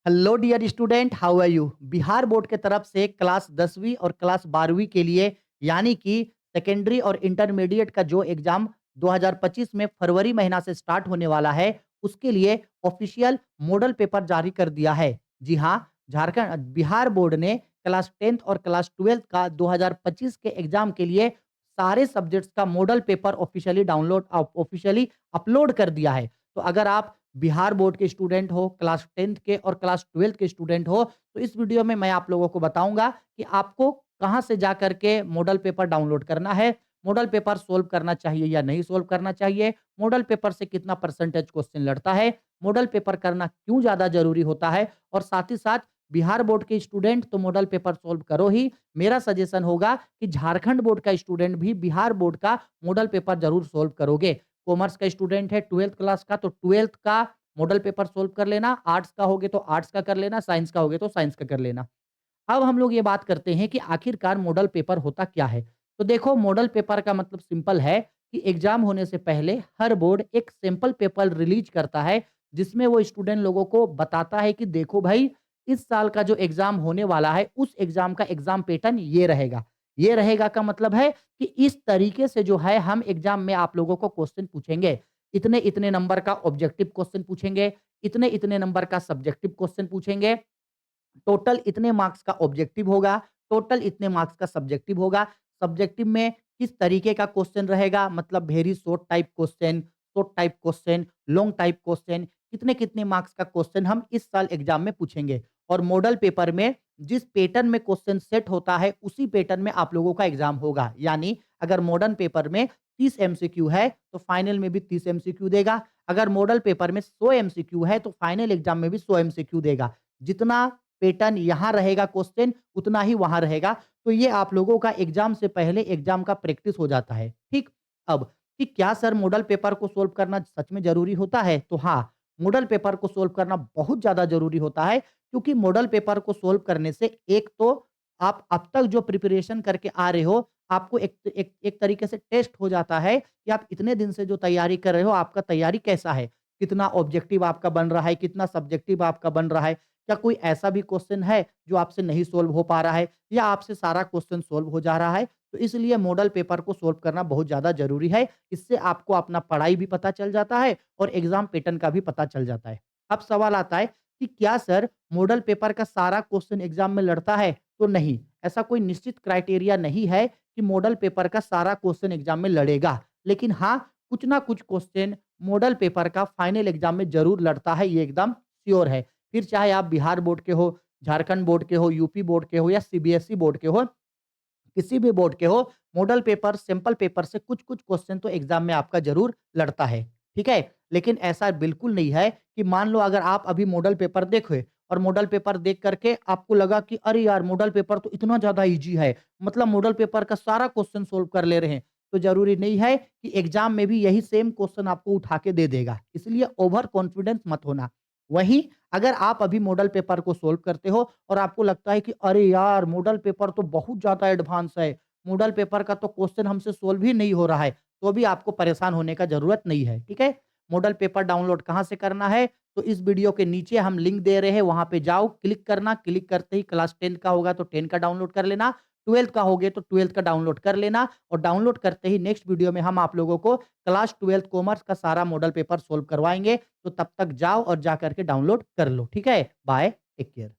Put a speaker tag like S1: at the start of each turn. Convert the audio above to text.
S1: Hello dear student, how are you? Bihar board के तरफ से क्लास 10वीं और क्लास 12वीं के लिए यानी कि सेकेंडरी और इंटरमीडिएट का जो एग्जाम 2025 में फरवरी महीना से स्टार्ट होने वाला है, उसके लिए ऑफिशियल मॉडल पेपर जारी कर दिया है। जी हाँ, झारखंड बिहार बोर्ड ने क्लास 10th और क्लास 12th का 2025 के एग्जाम के लिए सारे सब्जेक्ट्स का मॉडल पेपर ऑफिशियली अपलोड कर दिया है। तो अगर आप बिहार बोर्ड के स्टूडेंट हो, क्लास 10th के और क्लास 12th के स्टूडेंट हो, तो इस वीडियो में मैं आप लोगों को बताऊंगा कि आपको कहां से जा करके मॉडल पेपर डाउनलोड करना है, मॉडल पेपर सोल्व करना चाहिए या नहीं सोल्व करना चाहिए, मॉडल पेपर से कितना परसेंटेज क्वेश्चन लड़ता है, मॉडल पेपर करना क्यों ज्यादा जरूरी होता है और साथ ही साथ बिहार बोर्ड के स्टूडेंट तो मॉडल पेपर सोल्व करो ही। मेरा सजेशन होगा कि झारखंड बोर्ड का स्टूडेंट भी बिहार बोर्ड का मॉडल पेपर जरूर सोल्व करोगे। कॉमर्स का स्टूडेंट है 12th क्लास का, तो 12th का मॉडल पेपर सोल्व कर लेना, आर्ट्स का होगे तो आर्ट्स का कर लेना, साइंस का होगे तो साइंस का कर लेना। अब हम लोग ये बात करते हैं कि आखिरकार मॉडल पेपर होता क्या है। तो देखो, मॉडल पेपर का मतलब सिंपल है कि एग्जाम होने से पहले हर बोर्ड एक सैंपल पेपर रिलीज करता है, जिसमें वो स्टूडेंट लोगों को बताता है कि देखो भाई, इस साल का जो एग्जाम होने वाला है उस एग्जाम का एग्जाम पैटर्न ये रहेगा। ये रहेगा का मतलब है कि इस तरीके से जो है हम एग्जाम में आप लोगों को क्वेश्चन पूछेंगे। इतने इतने नंबर का ऑब्जेक्टिव क्वेश्चन पूछेंगे, इतने इतने नंबर का सब्जेक्टिव क्वेश्चन पूछेंगे, टोटल इतने मार्क्स का ऑब्जेक्टिव होगा, टोटल इतने मार्क्स का सब्जेक्टिव होगा। सब्जेक्टिव में किस तरीके का क्वेश्चन रहेगा, मतलब very short type question, long type question, कितने-कितने मार्क्स का क्वेश्चन हम इस साल एग्जाम में पूछेंगे। और मॉडल पेपर में जिस पैटर्न में क्वेश्चन सेट होता है, उसी पैटर्न में आप लोगों का एग्जाम होगा। यानी अगर मॉडर्न पेपर में 30 एमसीक्यू है, तो फाइनल में भी 30 एमसीक्यू देगा। अगर मॉडल पेपर में 100 एमसीक्यू है, तो फाइनल एग्जाम में भी 100 एमसीक्यू देगा। जितना पैटर्न यहाँ रहेगा क्वेश्चन, उतना ही वहाँ रहेगा। तो ये आप लोगों का एग्जाम से पहले एग्जाम का प्रैक्टिस हो जाता है। ठीक? अब कि क्या सर मॉडल पेपर को सोल्व करना सच में ज़रूरी होता है? तो हाँ, मॉडल पेपर को सोल्व करना बहुत ज़्यादा ज़रूरी होता है, क्योंकि मॉडल पेपर को सोल्व करने से एक तो आप अब तक जो प्रिपरेशन करके आ रहे हो, आपको एक एक एक तरीके से टेस्ट हो जाता है कि आप इतने दिन से जो तैयारी कर रहे हो, आपका तैयारी कैसा है? कितना ऑब्जेक्टिव आपका बन रहा है, कितना सब्जेक्टिव आपका बन रहा है? क्या कोई ऐसा भी क्वेश्चन है जो आपसे नहीं सोल्व हो पा रहा है या आपसे सारा क्वेश्चन सोल्व हो जा रहा है? तो इसलिए मॉडल पेपर को सोल्व करना बहुत ज़्यादा ज़रूरी है। इससे आपको अपना पढ़ाई भी पता चल जाता है और एग्ज़ाम पैटर्न का भी पता चल जाता है। अब सवाल आता है कि क्या सर मॉडल पेपर का सारा क्वेश्चन एग्ज़ाम में लड़ता है? तो नहीं, ऐसा कोई निश्चित क्राइटेरिया नहीं है कि मॉडल पेपर का सारा क्वेश्चन एग्ज़ाम में लड़ेगा। लेकिन हाँ, कुछ ना कुछ क्वेश्चन मॉडल पेपर का फाइनल एग्ज़ाम में ज़रूर लड़ता है, ये एकदम श्योर है। फिर चाहे आप बिहार बोर्ड के हो, झारखंड बोर्ड के हो, यूपी बोर्ड के हो या सीबीएसई बोर्ड के हो, किसी भी बोर्ड के हो, मॉडल पेपर, सैंपल पेपर से कुछ-कुछ क्वेश्चन तो एग्ज़ाम में आपका ज़रूर लड़ता है, ठीक है? लेकिन ऐसा बिल्कुल नहीं है कि मान लो अगर आप अभी मॉडल पेपर देखे और मॉडल पेपर देख करके आपको लगा कि अरे यार! मॉडल पेपर तो इतना ज़्यादा ईज़ी है, मतलब मॉडल पेपर का सारा क्वेश्चन सोल्व कर ले रहे हैं। तो ज़रूरी नहीं है कि एग्ज़ाम में भी यही सेम क्वेश्चन आपको उठा के दे देगा, इसलिए ओवर कॉन्फिडेंस मत होना। वहीं अगर आप अभी मॉडल पेपर को सोल्व करते हो और आपको लगता है कि अरे यार! मॉडल पेपर तो बहुत ज़्यादा एडवांस है, मॉडल पेपर का तो क्वेश्चन हमसे सोल्व ही नहीं हो रहा है, तो भी आपको परेशान होने का ज़रूरत नहीं है, ठीक है? मॉडल पेपर डाउनलोड कहाँ से करना है? तो इस वीडियो के नीचे हम लिंक दे रहे हैं, वहाँ पे जाओ, क्लिक करना, क्लिक करते ही क्लास 10 का होगा तो 10 का डाउनलोड कर लेना, 12th का होगे तो 12th का डाउनलोड कर लेना और डाउनलोड करते ही नेक्स्ट वीडियो में हम आप लोगों को क्लास 12th कॉमर्स का सारा मॉडल पेपर सोल्व करवाएँगे। तो तब तक जाओ और जा करके डाउनलोड कर लो, ठीक है? Bye, take care.